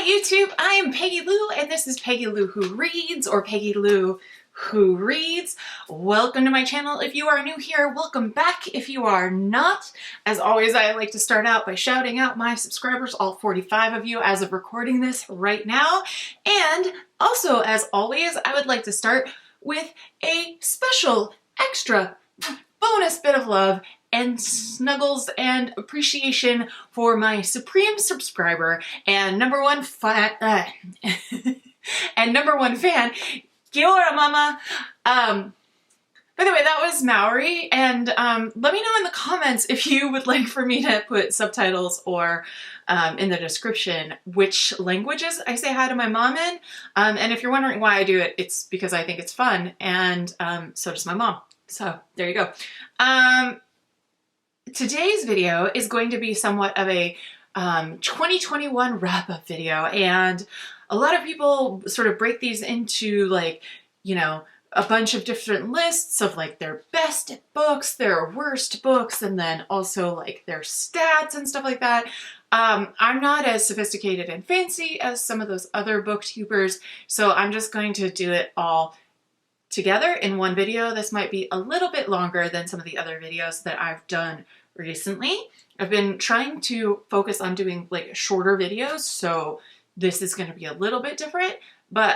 YouTube, I am Peggy Lou, and this is Peggy Lou Who Reads, or Peggy Lou Who Reads. Welcome to my channel. If you are new here, welcome back. If you are not, as always, I like to start out by shouting out my subscribers, all 45 of you as of recording this right now. And also, as always, I would like to start with a special, extra, bonus bit of love and snuggles and appreciation for my supreme subscriber and number one fan, Kia ora, mama. By the way, that was Maori, and let me know in the comments if you would like for me to put subtitles or in the description which languages I say hi to my mom in. And if you're wondering why I do it, it's because I think it's fun, and so does my mom. So there you go. Today's video is going to be somewhat of a 2021 wrap-up video, and a lot of people sort of break these into, like, you know, a bunch of different lists of like their best books, their worst books, and then also like their stats and stuff like that. I'm not as sophisticated and fancy as some of those other booktubers, so I'm just going to do it all together in one video. This might be a little bit longer than some of the other videos that I've done recently. I've been trying to focus on doing like shorter videos, so this is going to be a little bit different, but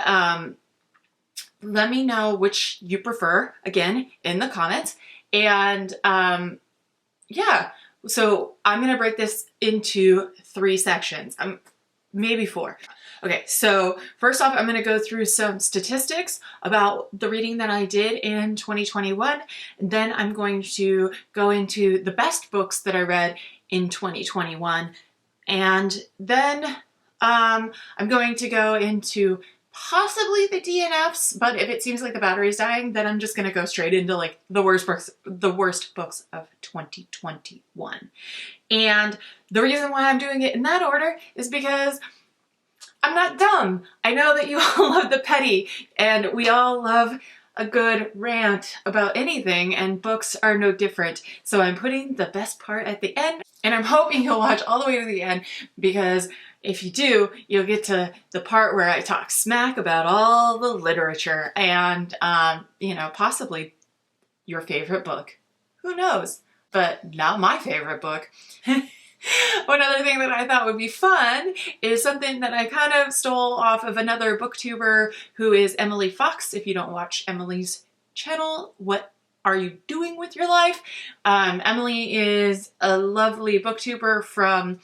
let me know which you prefer, again, in the comments. And yeah, so I'm going to break this into 3 sections, maybe 4. Okay, so first off, I'm going to go through some statistics about the reading that I did in 2021. And then I'm going to go into the best books that I read in 2021. And then I'm going to go into possibly the DNFs, but if it seems like the battery's dying, then I'm just going to go straight into like the worst books of 2021. And the reason why I'm doing it in that order is because I'm not dumb. I know that you all love the petty, and we all love a good rant about anything, and books are no different. So I'm putting the best part at the end, and I'm hoping you'll watch all the way to the end, because if you do, you'll get to the part where I talk smack about all the literature and, you know, possibly your favorite book. Who knows? But not my favorite book. One other thing that I thought would be fun is something that I kind of stole off of another booktuber who is Emily Fox. If you don't watch Emily's channel, what are you doing with your life? Emily is a lovely booktuber from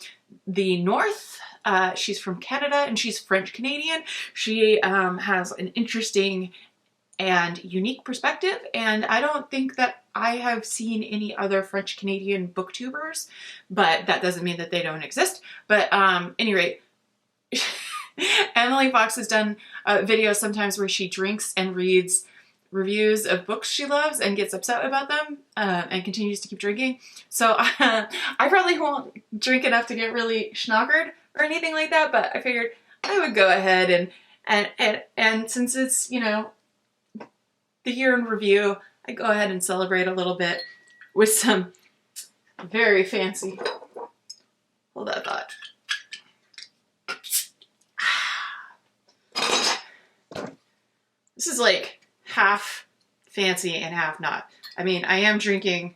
the north. She's from Canada, and she's French-Canadian. She has an interesting and unique perspective, and I don't think that I have seen any other French-Canadian booktubers, but that doesn't mean that they don't exist. But any rate, Emily Fox has done videos sometimes where she drinks and reads reviews of books she loves and gets upset about them and continues to keep drinking. So I probably won't drink enough to get really schnockered or anything like that, but I figured I would go ahead and since it's, you know, the year in review, I go ahead and celebrate a little bit with some very fancy, hold that thought. This is like half fancy and half not. I mean, I am drinking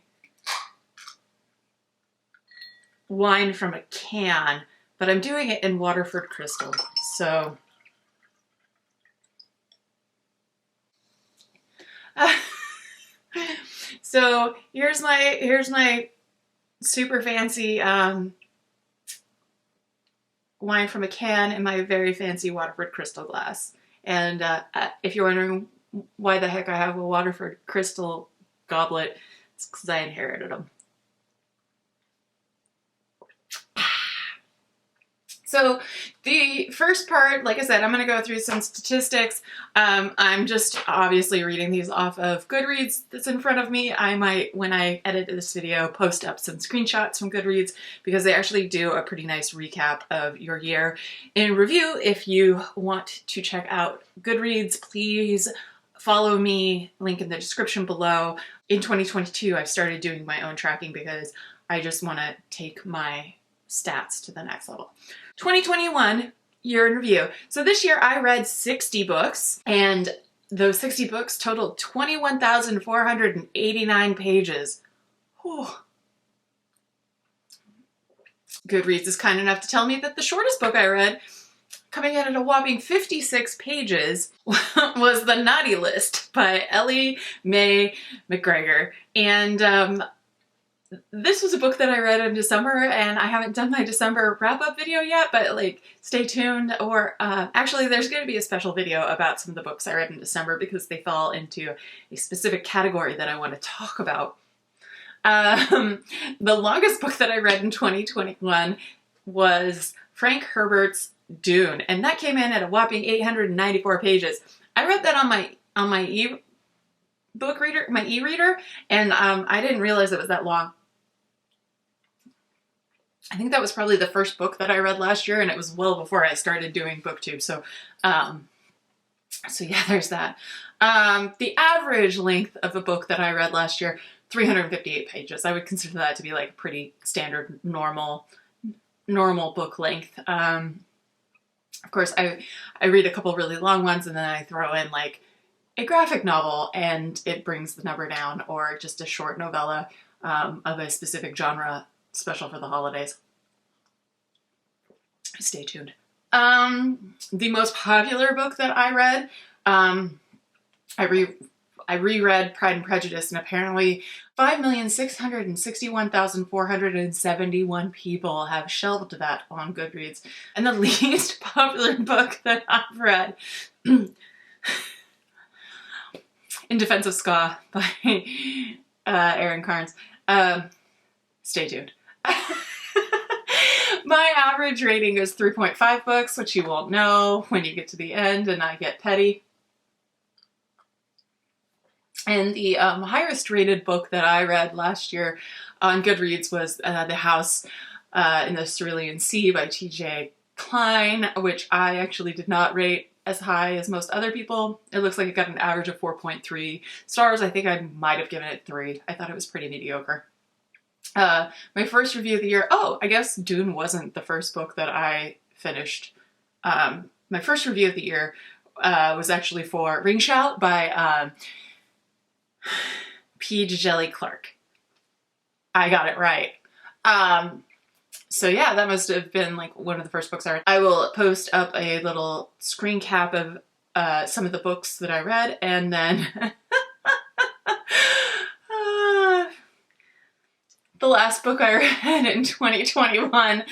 wine from a can, but I'm doing it in Warterford crystal, so. So here's my super fancy wine from a can in my very fancy Warterford crystal glass. And if you're wondering why the heck I have a Warterford crystal goblet, it's because I inherited them. So the first part, like I said, I'm going to go through some statistics. I'm just obviously reading these off of Goodreads that's in front of me. I might, when I edit this video, post up some screenshots from Goodreads because they actually do a pretty nice recap of your year in review. If you want to check out Goodreads, please follow me, link in the description below. In 2022, I've started doing my own tracking because I just want to take my stats to the next level. 2021 year in review. So this year I read 60 books, and those 60 books totaled 21,489 pages. Whew. Goodreads is kind enough to tell me that the shortest book I read, coming in at a whopping 56 pages, was The Naughty List by Ellie Mae McGregor. And this was a book that I read in December, and I haven't done my December wrap-up video yet, but like, stay tuned. Or actually, there's going to be a special video about some of the books I read in December because they fall into a specific category that I want to talk about. The longest book that I read in 2021 was Frank Herbert's Dune, and that came in at a whopping 894 pages. I read that on my e-book reader, my e-reader, and I didn't realize it was that long. I think that was probably the first book that I read last year, and it was well before I started doing Booktube. So yeah, there's that. The average length of a book that I read last year, 358 pages. I would consider that to be like a pretty standard, normal book length. Of course, I read a couple really long ones, and then I throw in like a graphic novel, and it brings the number down, or just a short novella of a specific genre, special for the holidays. Stay tuned. The most popular book that I read, I reread Pride and Prejudice, and apparently 5,661,471 people have shelved that on Goodreads. And the least popular book that I've read, In Defense of Ska by Aaron Carnes. Stay tuned. My average rating is 3.5 books, which you won't know when you get to the end and I get petty. And the highest rated book that I read last year on Goodreads was The House in the Cerulean Sea by T.J. Klein, which I actually did not rate as high as most other people. It looks like it got an average of 4.3 stars. I think I might have given it 3. I thought it was pretty mediocre. My first review of the year, I guess Dune wasn't the first book that I finished. My first review of the year was actually for Ring Shout by P. Jelly Clark. I got it right. So yeah, that must have been like one of the first books I read. I will post up a little screen cap of some of the books that I read, and then the last book I read in 2021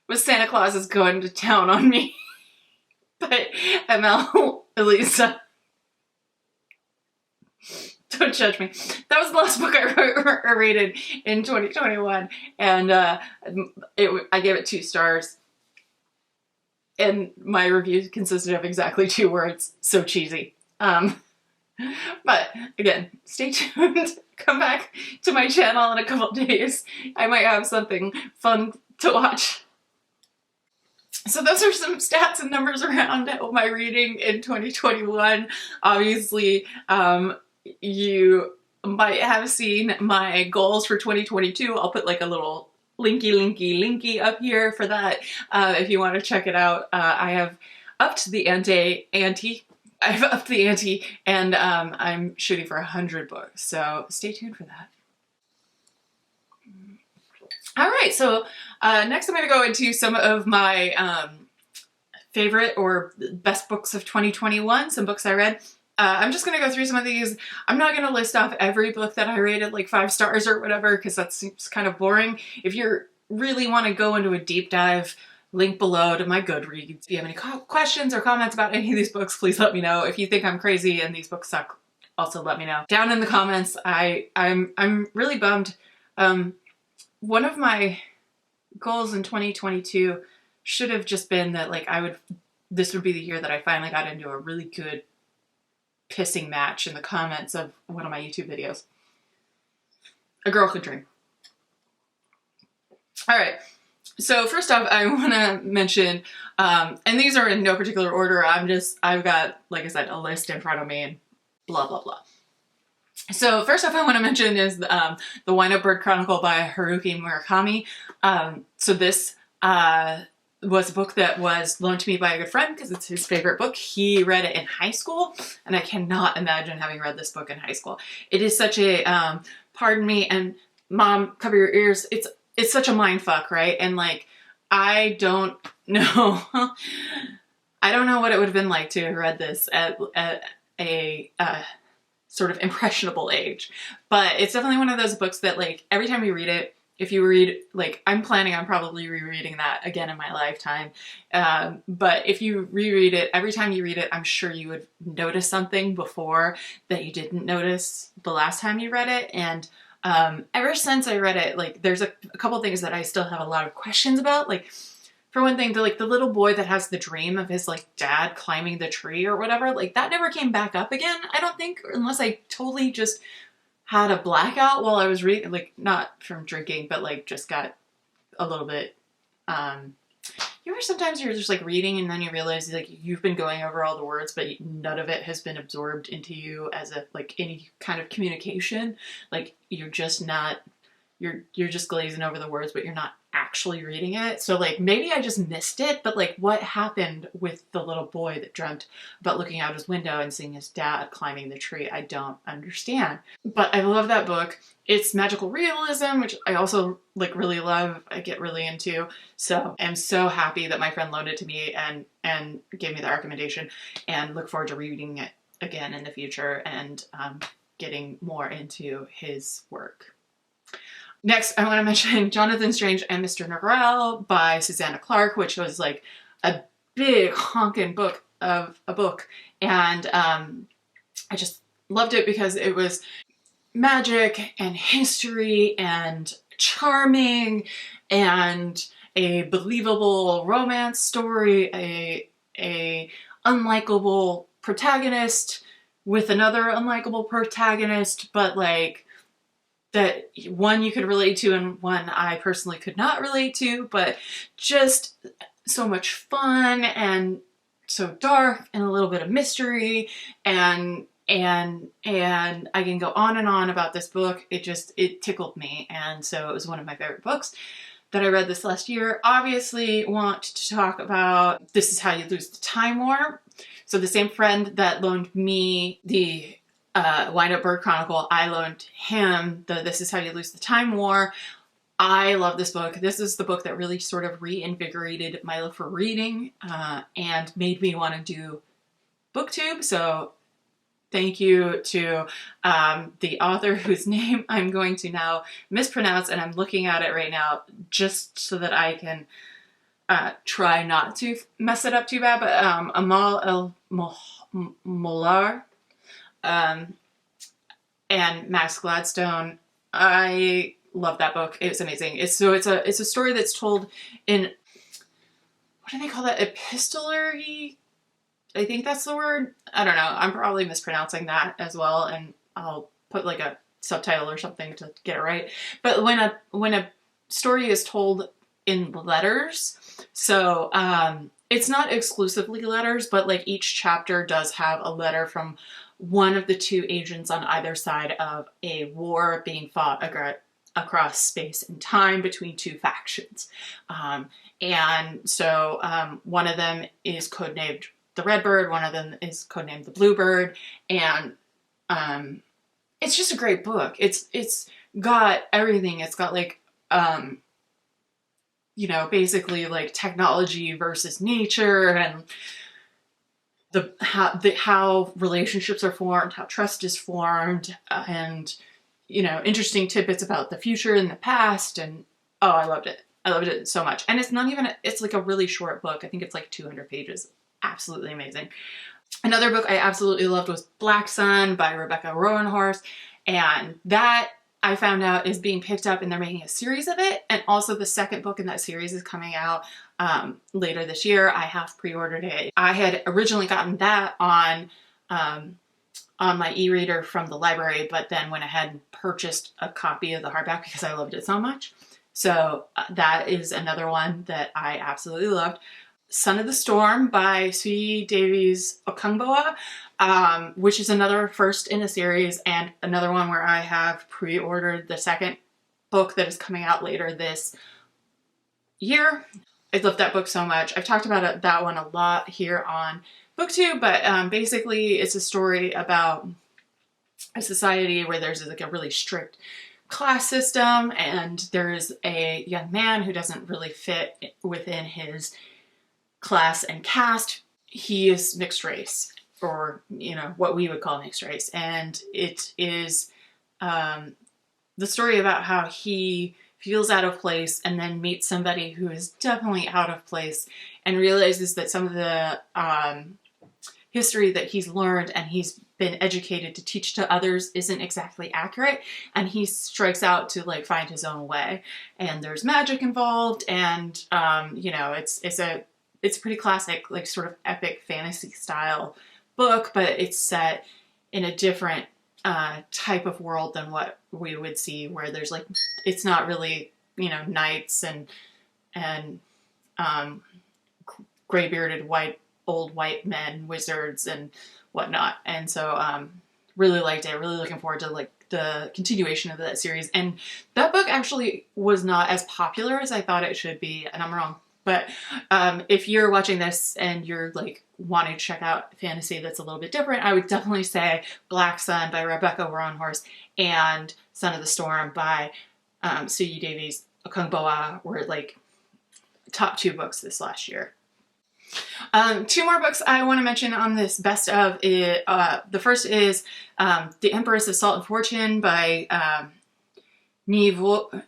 was Santa Claus is Going to Town on Me by ML Elisa. Don't judge me. That was the last book I rated in 2021, and I gave it 2 stars. And my review consisted of exactly 2 words: so cheesy. But again, stay tuned. Come back to my channel in a couple days. I might have something fun to watch. So those are some stats and numbers around my reading in 2021. Obviously, you might have seen my goals for 2022. I'll put like a little linky up here for that if you want to check it out. I have upped the ante, and I'm shooting for 100 books, so stay tuned for that. All right, so next I'm going to go into some of my favorite or best books of 2021, some books I read. I'm just going to go through some of these. I'm not going to list off every book that I rated like 5 stars or whatever, because that seems kind of boring. If you really want to go into a deep dive, link below to my Goodreads. If you have any questions or comments about any of these books, please let me know. If you think I'm crazy and these books suck, also let me know. Down in the comments. I'm really bummed. One of my goals in 2022 should have just been that like this would be the year that I finally got into a really good pissing match in the comments of one of my YouTube videos. A girl could dream. All right. So first off, I want to mention, and these are in no particular order. I've got, like I said, a list in front of me and blah, blah, blah. So first off I want to mention is the Wind-Up Bird Chronicle by Haruki Murakami. So this was a book that was loaned to me by a good friend because it's his favorite book. He read it in high school, and I cannot imagine having read this book in high school. It is such a, pardon me, and mom, cover your ears, it's such a mind fuck, right? And like, I don't know, I don't know what it would have been like to have read this at a sort of impressionable age, but it's definitely one of those books that like every time you read it, if you read, like, I'm planning on probably rereading that again in my lifetime. But if you reread it, every time you read it, I'm sure you would notice something before that you didn't notice the last time you read it. And ever since I read it, like, there's a couple things that I still have a lot of questions about. Like, for one thing, the little boy that has the dream of his, like, dad climbing the tree or whatever, like, that never came back up again, I don't think, unless I totally just had a blackout while I was reading, like, not from drinking, but like just got a little bit, you know, sometimes you're just like reading and then you realize like you've been going over all the words, but none of it has been absorbed into you as a, like, any kind of communication. Like, you're just not, you're just glazing over the words, but you're not actually reading it. So like, maybe I just missed it, but like, what happened with the little boy that dreamt about looking out his window and seeing his dad climbing the tree? I don't understand. But I love that book. It's magical realism, which I also like really love. I get really into. So I'm so happy that my friend loaned it to me and gave me the recommendation, and look forward to reading it again in the future and getting more into his work. Next, I want to mention Jonathan Strange and Mr. Norrell by Susanna Clarke, which was like a big honking book of a book. And I just loved it because it was magic and history and charming and a believable romance story, a unlikable protagonist with another unlikable protagonist, but like, that one you could relate to and one I personally could not relate to, but just so much fun and so dark and a little bit of mystery, and I can go on and on about this book. It tickled me, and so it was one of my favorite books that I read this last year. Obviously want to talk about This Is How You Lose the Time War. So the same friend that loaned me the Wind-Up Bird Chronicle, I loaned him the This Is How You Lose the Time War. I love this book. This is the book that really sort of reinvigorated my love for reading and made me want to do Booktube. So thank you to the author whose name I'm going to now mispronounce, and I'm looking at it right now just so that I can try not to mess it up too bad, but Amal El-Molar and Max Gladstone. I love that book. It's amazing. It's a story that's told in, what do they call that? Epistolary? I think that's the word. I don't know. I'm probably mispronouncing that as well, and I'll put like a subtitle or something to get it right. But when a story is told in letters, so it's not exclusively letters, but like each chapter does have a letter from one of the two agents on either side of a war being fought across space and time between two factions. And so one of them is codenamed the Redbird, one of them is codenamed the Bluebird, and it's just a great book. It's got everything. It's got like you know, basically like technology versus nature, and how relationships are formed, how trust is formed, and, you know, interesting tidbits about the future and the past. And oh, I loved it. I loved it so much. And it's not even, it's like a really short book. I think it's like 200 pages. Absolutely amazing. Another book I absolutely loved was Black Sun by Rebecca Roanhorse. And that I found out is being picked up and they're making a series of it. And also the second book in that series is coming out later this year. I have pre-ordered it. I had originally gotten that on my e-reader from the library, but then went ahead and purchased a copy of the hardback because I loved it so much. So that is another one that I absolutely loved. Son of the Storm by Sui Davies Okungboa, which is another first in a series and another one where I have pre-ordered the second book that is coming out later this year. I love that book so much. I've talked about that one a lot here on Booktube, but basically it's a story about a society where there's like a really strict class system, and there's a young man who doesn't really fit within his class and caste. He is mixed race, or what we would call mixed race, and it is the story about how he feels out of place and then meets somebody who is definitely out of place and realizes that some of the history that he's learned and he's been educated to teach to others isn't exactly accurate, and he strikes out to like find his own way. And there's magic involved, and it's a pretty classic, like sort of epic fantasy style book, but it's set in a different type of world than what we would see, where there's like, it's not really, knights and gray-bearded old white men, wizards and whatnot. And so really liked it. Really looking forward to like the continuation of that series. And that book actually was not as popular as I thought it should be, and I'm wrong. But if you're watching this and you're like wanting to check out fantasy that's a little bit different, I would definitely say Black Sun by Rebecca Roanhorse and Son of the Storm by Sui Davies Okungboa were like top 2 books this last year. 2 more books I want to mention on this best of it. The first is The Empress of Salt and Fortune by Niveau.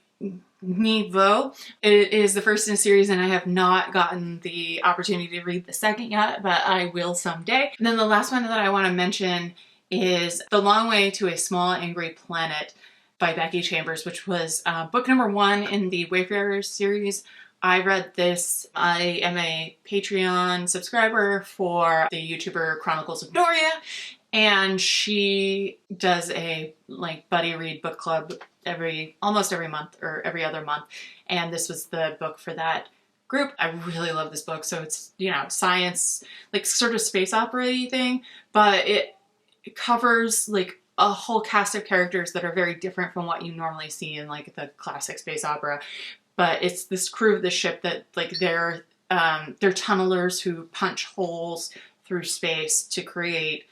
It is the first in a series, and I have not gotten the opportunity to read the second yet, but I will someday. And then the last one that I want to mention is The Long Way to a Small Angry Planet by Becky Chambers, which was book number 1 in the Wayfarers series. I read this. I am a Patreon subscriber for the YouTuber Chronicles of Noria, and she does a like buddy read book club almost every month or every other month, and this was the book for that group. I really love this book. So it's science, like sort of space opera-y thing, but it covers like a whole cast of characters that are very different from what you normally see in like the classic space opera. But it's this crew of the ship that like they're tunnelers who punch holes through space to create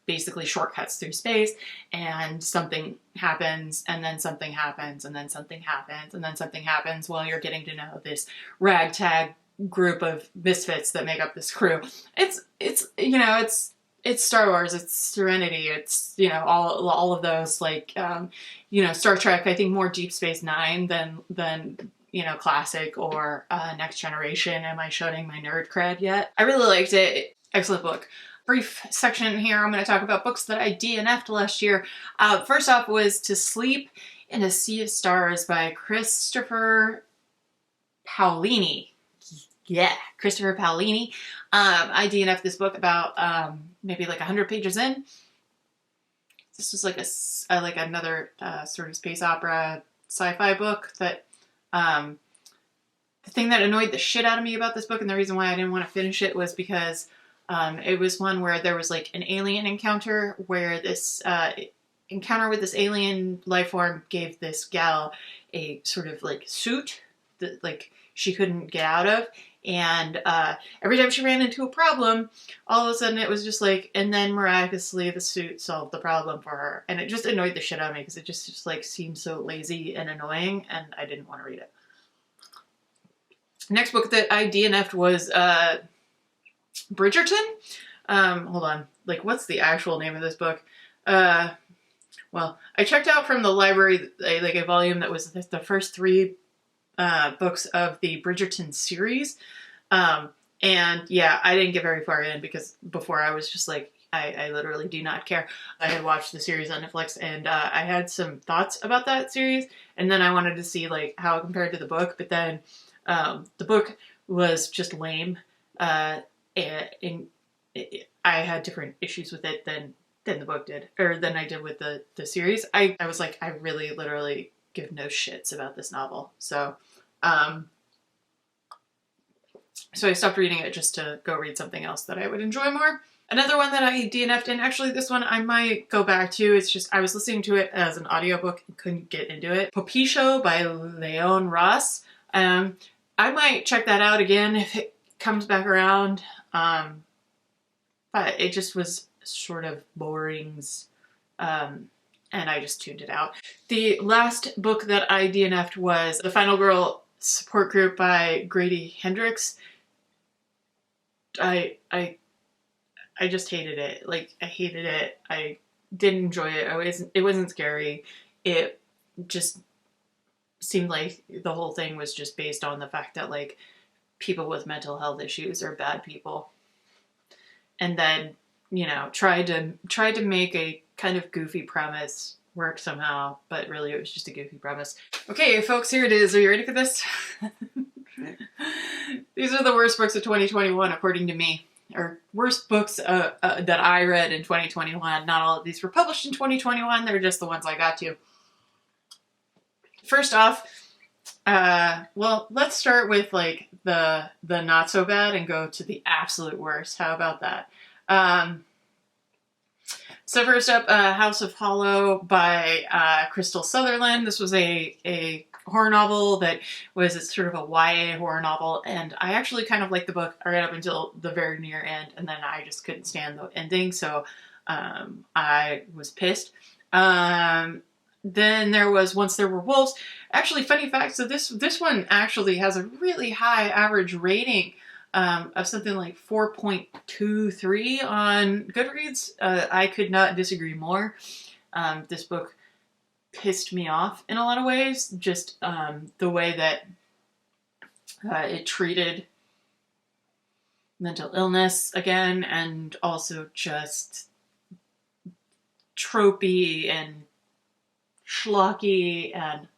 basically shortcuts through space, and something happens, and then something happens, and then something happens, and then something happens while you're getting to know this ragtag group of misfits that make up this crew. It's Star Wars, it's Serenity, it's all of those like Star Trek. I think more Deep Space Nine than classic or Next Generation. Am I showing my nerd cred yet? I really liked it. Excellent book. Brief section here. I'm going to talk about books that I DNF'd last year. First off was To Sleep in a Sea of Stars by Christopher Paolini. Yeah, Christopher Paolini. I DNF'd this book about maybe like 100 pages in. This was like another sort of space opera sci-fi book that the thing that annoyed the shit out of me about this book, and the reason why I didn't want to finish it, was because it was one where there was like an alien encounter where this encounter with this alien life form gave this gal a sort of like suit that like she couldn't get out of. And every time she ran into a problem, all of a sudden it was just like, and then miraculously the suit solved the problem for her. And it just annoyed the shit out of me because it just like seemed so lazy and annoying, and I didn't want to read it. Next book that I DNF'd was Bridgerton. Hold on. Like, what's the actual name of this book? Well, I checked out from the library like a volume that was the first 3 books of the Bridgerton series. And yeah, I didn't get very far in because before I was just like, I literally do not care. I had watched the series on Netflix, and I had some thoughts about that series, and then I wanted to see like how it compared to the book, but then the book was just lame, and I had different issues with it than the book did, or than I did with the series. I was like, I really literally give no shits about this novel. So So I stopped reading it just to go read something else that I would enjoy more. Another one that I DNF'd, and actually this one I might go back to, it's just I was listening to it as an audiobook and couldn't get into it. Popisho by Leon Ross. I might check that out again if it comes back around. But it just was sort of boring. And I just tuned it out. The last book that I DNF'd was The Final Girl Support Group by Grady Hendrix. I just hated it. Like, I hated it. I didn't enjoy it. It wasn't scary. It just seemed like the whole thing was just based on the fact that, like, people with mental health issues are bad people. And then, you know, tried to make a kind of goofy premise work somehow, but really it was just a goofy premise. Okay, folks, here it is. Are you ready for this? These are the worst books of 2021, according to me. Or worst books that I read in 2021. Not all of these were published in 2021. They're just the ones I got to. First off, well, let's start with like the not so bad and go to the absolute worst. How about that? So first up, House of Hollow by Crystal Sutherland. This was a horror novel that was sort of a YA horror novel, and I actually kind of liked the book right up until the very near end, and then I just couldn't stand the ending, so I was pissed. Then there was Once There Were Wolves. Actually, funny fact, so this one actually has a really high average rating of something like 4.23 on Goodreads. I could not disagree more. This book pissed me off in a lot of ways. Just the way that it treated mental illness again, and also just tropey and schlocky, and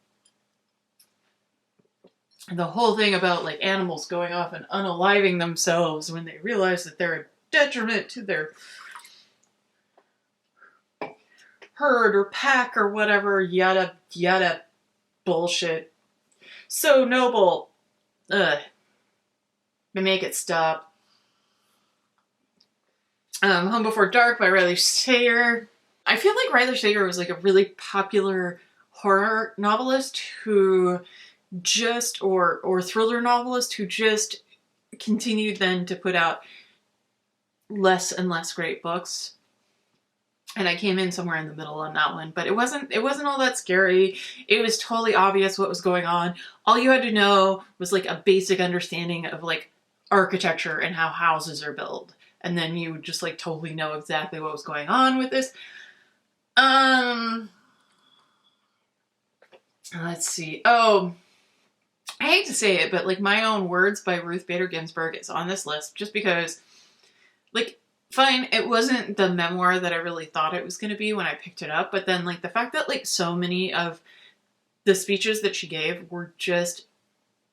the whole thing about like animals going off and unaliving themselves when they realize that they're a detriment to their herd or pack or whatever, yada yada bullshit. So noble. Ugh. They make it stop. Home Before Dark by Riley Sager. I feel like Riley Sager was like a really popular horror novelist who just, or thriller novelist who just continued then to put out less and less great books. And I came in somewhere in the middle on that one, but it wasn't all that scary. It was totally obvious what was going on. All you had to know was like a basic understanding of like architecture and how houses are built. And then you would just like totally know exactly what was going on with this. Let's see. Oh, I hate to say it, but like My Own Words by Ruth Bader Ginsburg is on this list just because, like, fine, it wasn't the memoir that I really thought it was going to be when I picked it up, but then like the fact that like so many of the speeches that she gave were just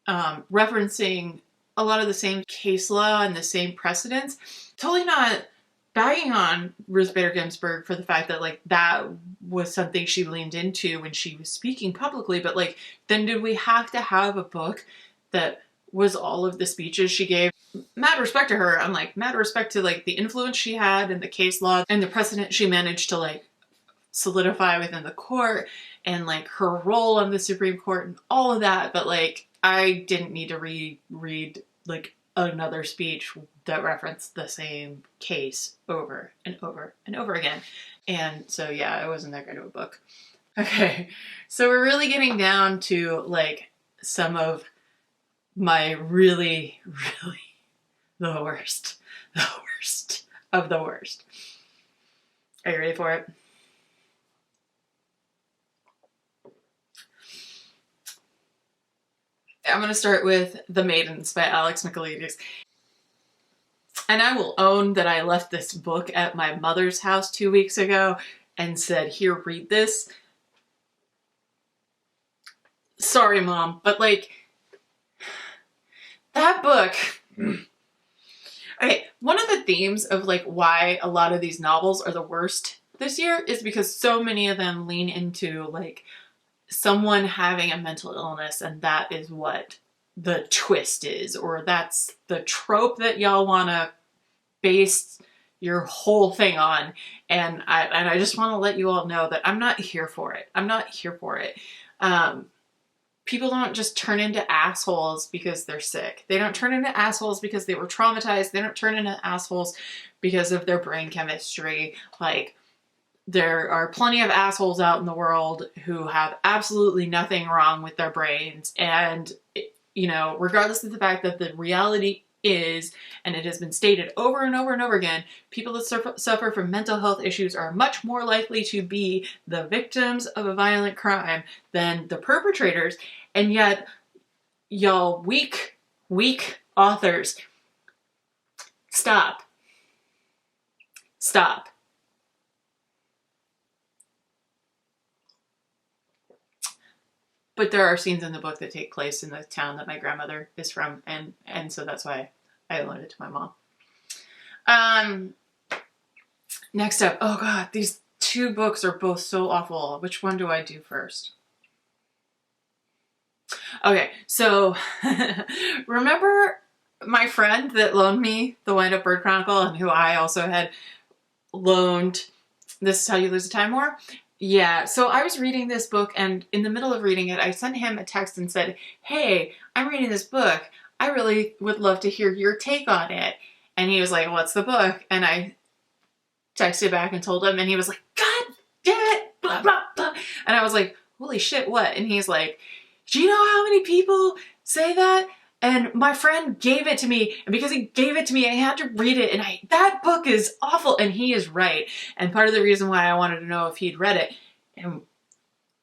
referencing a lot of the same case law and the same precedents. Totally not bagging on Ruth Bader Ginsburg for the fact that like that was something she leaned into when she was speaking publicly, but like then did we have to have a book that was all of the speeches she gave? Mad respect to her. I'm like, mad respect to like the influence she had and the case law and the precedent she managed to like solidify within the court and like her role on the Supreme Court and all of that. But like, I didn't need to read like another speech that referenced the same case over and over and over again. And so, yeah, it wasn't that great of a book. Okay, so we're really getting down to like some of my really, really the worst of the worst. Are you ready for it? I'm going to start with The Maidens by Alex Michaelides. And I will own that I left this book at my mother's house 2 weeks ago and said, here, read this. Sorry, Mom, but like, that book... Okay, one of the themes of like why a lot of these novels are the worst this year is because so many of them lean into like someone having a mental illness, and that is what the twist is, or that's the trope that y'all want to base your whole thing on. And I just want to let you all know that I'm not here for it. I'm not here for it. People don't just turn into assholes because they're sick. They don't turn into assholes because they were traumatized. They don't turn into assholes because of their brain chemistry. Like, there are plenty of assholes out in the world who have absolutely nothing wrong with their brains. And, you know, regardless of the fact that the reality is, and it has been stated over and over and over again, people that suffer from mental health issues are much more likely to be the victims of a violent crime than the perpetrators. And yet, y'all weak authors, stop. Stop. But there are scenes in the book that take place in the town that my grandmother is from, and so that's why I loaned it to my mom. Next up, oh god, these two books are both so awful. Which one do I do first? Okay, so remember my friend that loaned me the Wind Up Bird Chronicle, and who I also had loaned This Is How You Lose a Time War? Yeah, so I was reading this book, and in the middle of reading it, I sent him a text and said, hey, I'm reading this book. I really would love to hear your take on it. And he was like, what's the book? And I texted back and told him, and he was like, God damn it, blah, blah, blah. And I was like, holy shit, what? And he's like, do you know how many people say that? And my friend gave it to me, and because he gave it to me, I had to read it, and that book is awful, and he is right. And part of the reason why I wanted to know if he'd read it and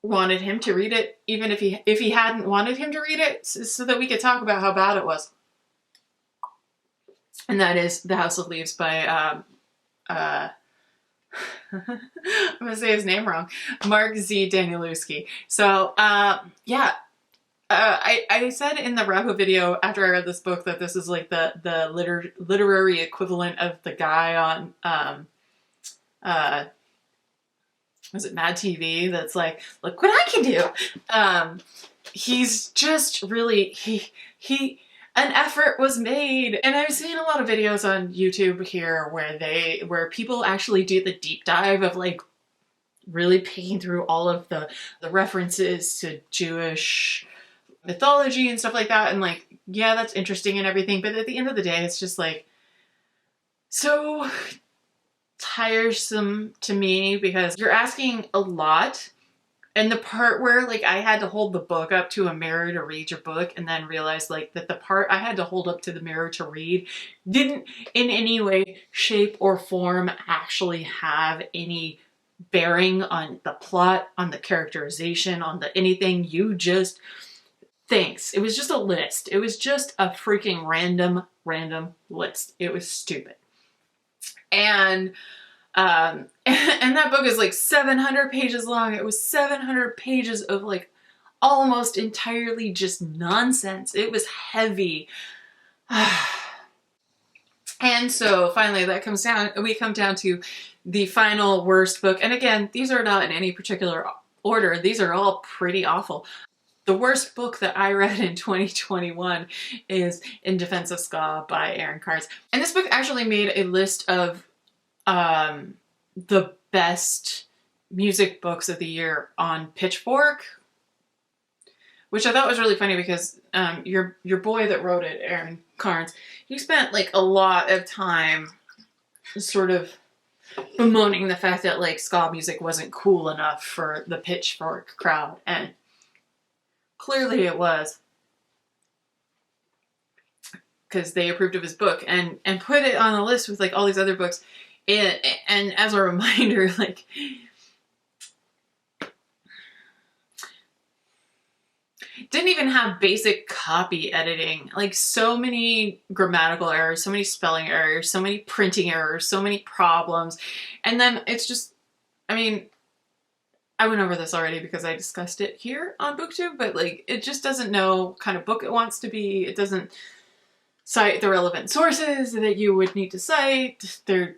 wanted him to read it, even if he hadn't wanted him to read it, so that we could talk about how bad it was. And that is The House of Leaves by I'm gonna say his name wrong, Mark Z. Danielewski. So yeah. I said in the wrap-up video after I read this book that this is like the literary equivalent of the guy on was it Mad TV that's like, look what I can do. He's just really an effort was made, and I've seen a lot of videos on YouTube here where people actually do the deep dive of like really picking through all of the references to Jewish mythology and stuff like that, and like, yeah, that's interesting and everything, but at the end of the day, it's just like so tiresome to me because you're asking a lot. And the part where like I had to hold the book up to a mirror to read your book, and then realize like that the part I had to hold up to the mirror to read didn't in any way, shape, or form actually have any bearing on the plot, on the characterization, on the anything. You just thanks. It was just a list. It was just a freaking random list. It was stupid. And that book is like 700 pages long. It was 700 pages of like almost entirely just nonsense. It was heavy. And so finally we come down to the final worst book. And again, these are not in any particular order. These are all pretty awful. The worst book that I read in 2021 is In Defense of Ska by Aaron Carnes. And this book actually made a list of the best music books of the year on Pitchfork, which I thought was really funny because your boy that wrote it, Aaron Carnes, he spent like a lot of time sort of bemoaning the fact that like ska music wasn't cool enough for the Pitchfork crowd, and clearly it was, because they approved of his book and put it on a list with like all these other books. And as a reminder, like, didn't even have basic copy editing. Like, so many grammatical errors, so many spelling errors, so many printing errors, so many problems. And then it's just, I mean, I went over this already because I discussed it here on BookTube, but like, it just doesn't know what kind of book it wants to be. It doesn't cite the relevant sources that you would need to cite. I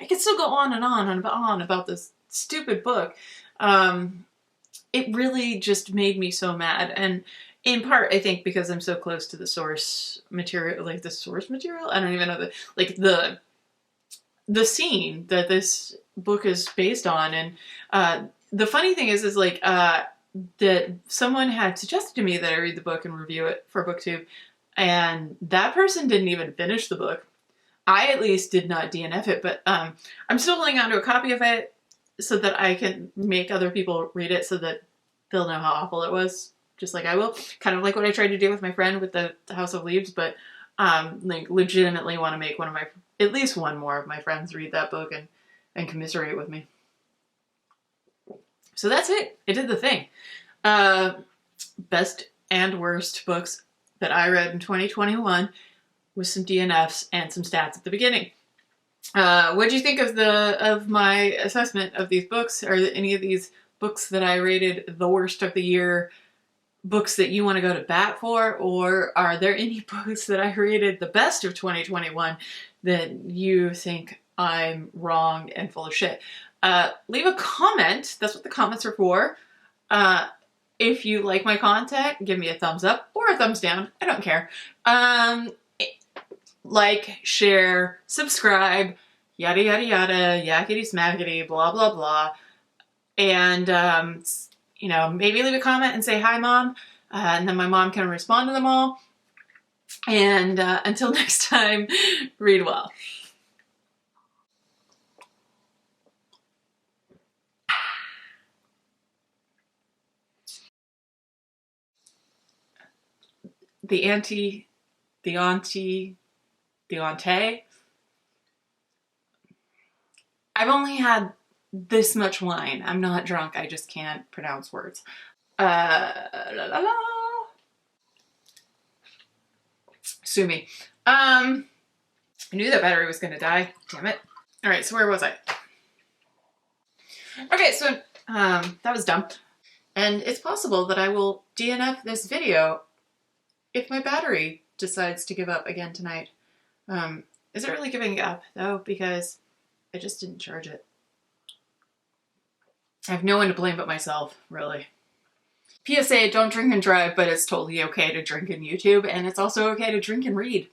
could still go on and on about this stupid book. It really just made me so mad. And In part, I think because I'm so close to the source material, like the source material? I don't even know the scene that this book is based on. And the funny thing is like, that someone had suggested to me that I read the book and review it for Booktube, and that person didn't even finish the book. I at least did not DNF it, but I'm still holding on to a copy of it so that I can make other people read it so that they'll know how awful it was, just like I will. Kind of like what I tried to do with my friend with the House of Leaves, but like legitimately want to make at least one more of my friends read that book and commiserate with me. So that's it. It did the thing. Best and worst books that I read in 2021 with some DNFs and some stats at the beginning. What do you think of my assessment of these books? Are there any of these books that I rated the worst of the year books that you want to go to bat for? Or are there any books that I rated the best of 2021 that you think I'm wrong and full of shit? Leave a comment. That's what the comments are for. If you like my content, give me a thumbs up or a thumbs down. I don't care. Like, share, subscribe, yada yada yada, yakety smackety, blah blah blah. And you know, maybe leave a comment and say hi, Mom, and then my mom can respond to them all. And until next time, read well. The ante. I've only had this much wine. I'm not drunk. I just can't pronounce words. La la la. Sue me. I knew that battery was gonna die. Damn it. All right, so where was I? Okay, so that was dumb. And it's possible that I will DNF this video if my battery decides to give up again tonight. Is it really giving up though? Because I just didn't charge it. I have no one to blame but myself, really. PSA, don't drink and drive, but it's totally okay to drink and YouTube, and it's also okay to drink and read.